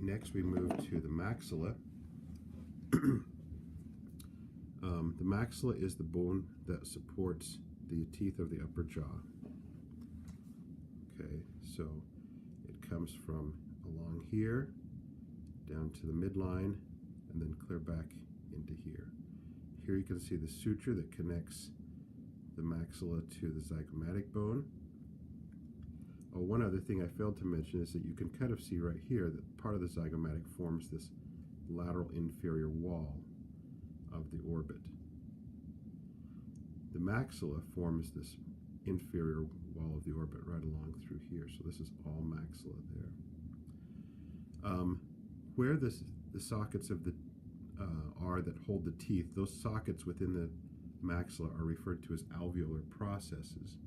Next we move to the maxilla. The maxilla is the bone that supports the teeth of the upper jaw. Okay, so it comes from along here down to the midline and then clear back into here. Here you can see the suture that connects the maxilla to the zygomatic bone. Oh, one other thing I failed to mention is that you can kind of see right here that part of the zygomatic forms this lateral inferior wall of the orbit. The maxilla forms this inferior wall of the orbit right along through here, so this is all maxilla there. Where the sockets of the are that hold the teeth, those sockets within the maxilla are referred to as alveolar processes.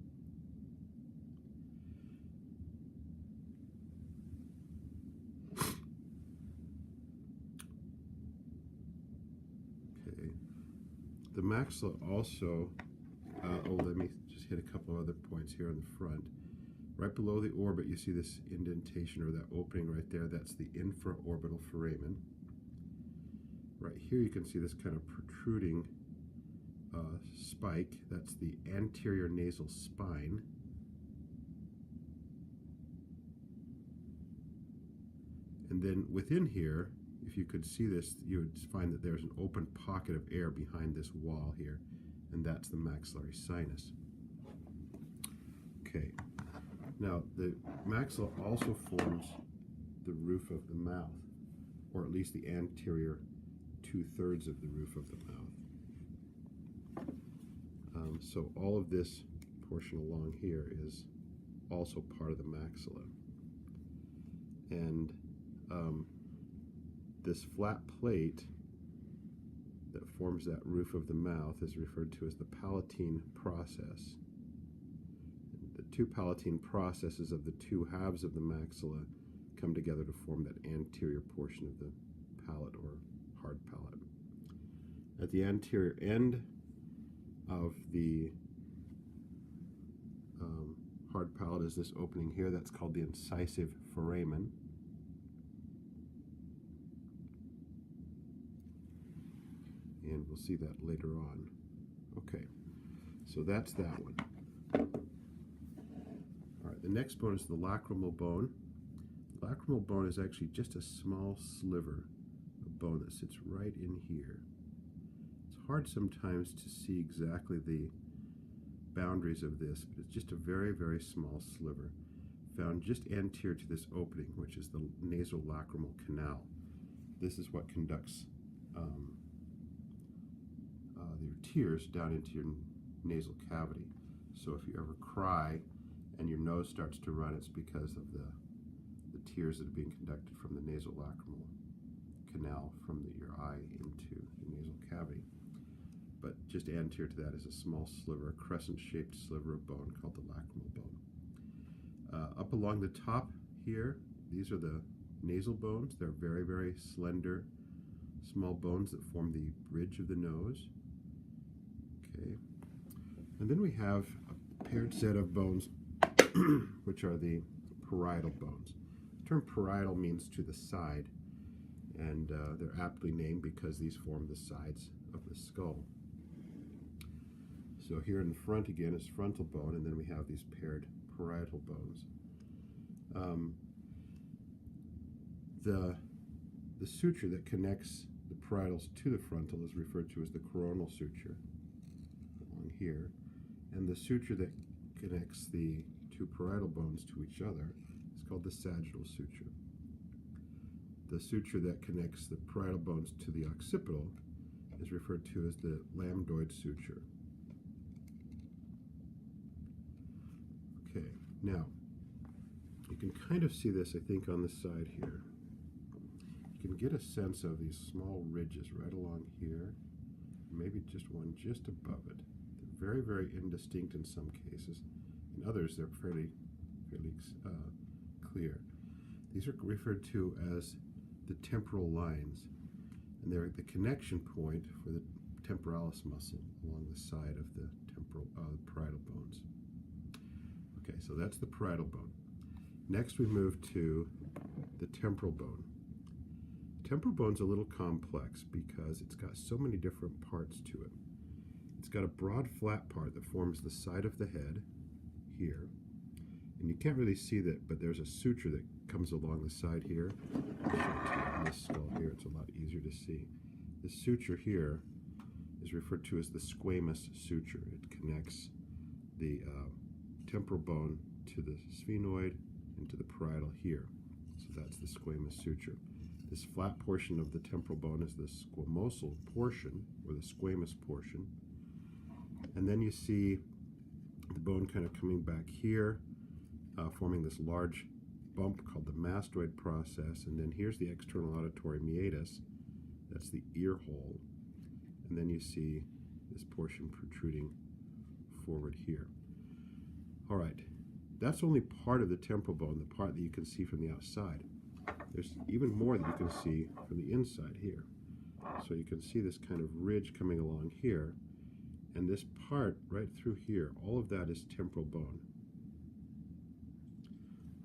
Okay, the maxilla also, let me just hit a couple of other points here in the front. Right below the orbit, you see this indentation or that opening right there. That's the infraorbital foramen. Right here, you can see this kind of protruding spike. That's the anterior nasal spine. And then within here, if you could see this, you would find that there's an open pocket of air behind this wall here, and that's the maxillary sinus. Okay. Now, the maxilla also forms the roof of the mouth, or at least the anterior 2/3 of the roof of the mouth. So all of this portion along here is also part of the maxilla. And this flat plate that forms that roof of the mouth is referred to as the palatine process. The two palatine processes of the two halves of the maxilla come together to form that anterior portion of the palate or hard palate. At the anterior end of the hard palate is this opening here that's called the incisive foramen. And we'll see that later on. Okay, so that's that one. All right, the next bone is the lacrimal bone. The lacrimal bone is actually just a small sliver of bone that sits right in here. It's hard sometimes to see exactly the boundaries of this, but it's just a very, very small sliver found just anterior to this opening, which is the nasolacrimal canal. This is what conducts your tears down into your nasal cavity. So if you ever cry and your nose starts to run, it's because of the tears that are being conducted from the nasolacrimal canal from your eye into your nasal cavity. But just anterior to that is a small sliver, a crescent-shaped sliver of bone called the lacrimal bone. Up along the top here, these are the nasal bones. They're very, very slender, small bones that form the bridge of the nose. Okay, and then we have a paired set of bones, which are the parietal bones. The term parietal means to the side, and they're aptly named because these form the sides of the skull. So here in the front again is frontal bone, and then we have these paired parietal bones. The suture that connects the parietals to the frontal is referred to as the coronal suture along here, and the suture that connects the two parietal bones to each other is called the sagittal suture. The suture that connects the parietal bones to the occipital is referred to as the lambdoid suture. Okay, now you can kind of see this, I think, on the side here. You can get a sense of these small ridges right along here, maybe just one just above it. They're very, very indistinct in some cases. In others, they're fairly clear. These are referred to as the temporal lines, and they're the connection point for the temporalis muscle along the side of the parietal bones. Okay, so that's the parietal bone. Next we move to the temporal bone. Temporal bone's a little complex because it's got so many different parts to it. It's got a broad flat part that forms the side of the head here. And you can't really see that, but there's a suture that comes along the side here. I'll show it to you on this skull here. It's a lot easier to see. This suture here is referred to as the squamous suture. It connects the temporal bone to the sphenoid and to the parietal here. So that's the squamous suture. This flat portion of the temporal bone is the squamosal portion, or the squamous portion. And then you see the bone kind of coming back here, forming this large bump called the mastoid process. And then here's the external auditory meatus. That's the ear hole. And then you see this portion protruding forward here. All right, that's only part of the temporal bone, the part that you can see from the outside. There's even more that you can see from the inside here. So you can see this kind of ridge coming along here, and this part right through here, all of that is temporal bone.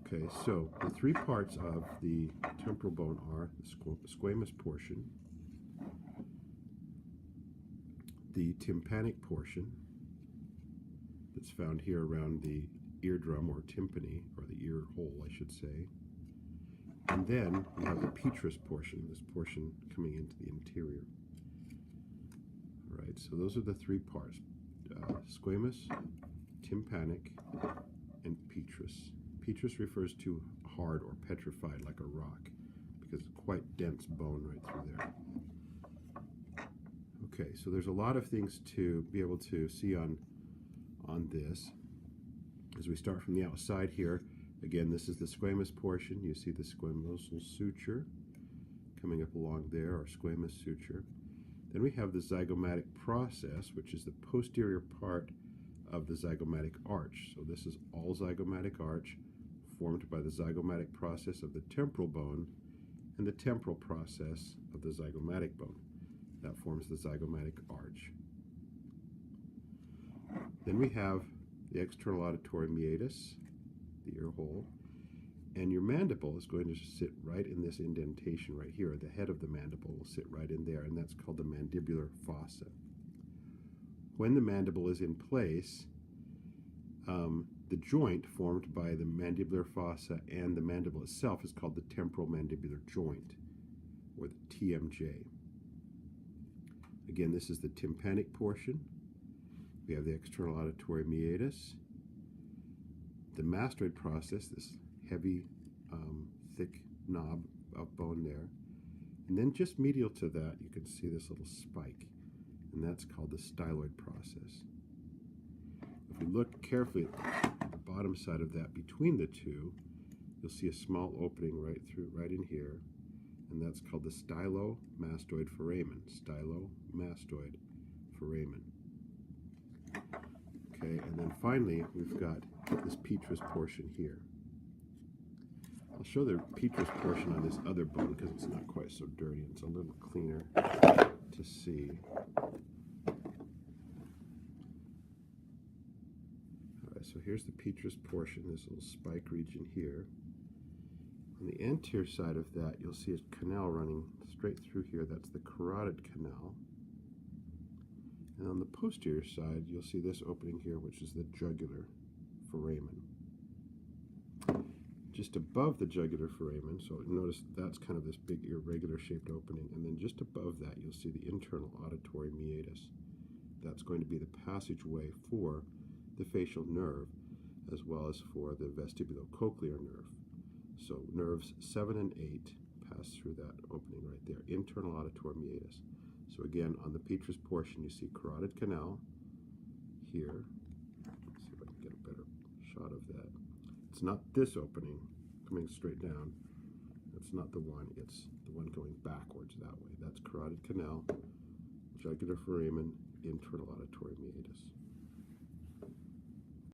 Okay, so the three parts of the temporal bone are the squamous portion, the tympanic portion that's found here around the eardrum or tympany, or the ear hole, I should say. And then we have the petrous portion, this portion coming into the interior. All right, so those are the three parts, squamous, tympanic, and petrous. Petrous refers to hard or petrified, like a rock, because it's quite dense bone right through there. Okay, so there's a lot of things to be able to see on this. As we start from the outside here, again, this is the squamous portion. You see the squamosal suture coming up along there, or squamous suture. Then we have the zygomatic process, which is the posterior part of the zygomatic arch. So this is all zygomatic arch, formed by the zygomatic process of the temporal bone and the temporal process of the zygomatic bone. That forms the zygomatic arch. Then we have the external auditory meatus, the ear hole, and your mandible is going to sit right in this indentation right here. The head of the mandible will sit right in there, and that's called the mandibular fossa. When the mandible is in place, the joint formed by the mandibular fossa and the mandible itself is called the temporal mandibular joint, or the TMJ. Again, this is the tympanic portion. We have the external auditory meatus, the mastoid process, this heavy, thick knob of bone there. And then just medial to that, you can see this little spike, and that's called the styloid process. If we look carefully at the bottom side of that, between the two, you'll see a small opening right in here, and that's called the stylomastoid foramen. Stylomastoid foramen. Okay, and then finally, we've got this petrous portion here. I'll show the petrous portion on this other bone because it's not quite so dirty. It's a little cleaner to see. All right, so here's the petrous portion, this little spike region here. On the anterior side of that, you'll see a canal running straight through here. That's the carotid canal. And on the posterior side, you'll see this opening here, which is the jugular foramen. Just above the jugular foramen, so notice that's kind of this big irregular shaped opening, and then just above that you'll see the internal auditory meatus. That's going to be the passageway for the facial nerve, as well as for the vestibulocochlear nerve. So nerves 7 and 8 pass through that opening right there, internal auditory meatus. So again, on the petrous portion, you see carotid canal here. Let's see if I can get a better shot of that. It's not this opening coming straight down. That's not the one. It's the one going backwards that way. That's carotid canal, jugular foramen, internal auditory meatus.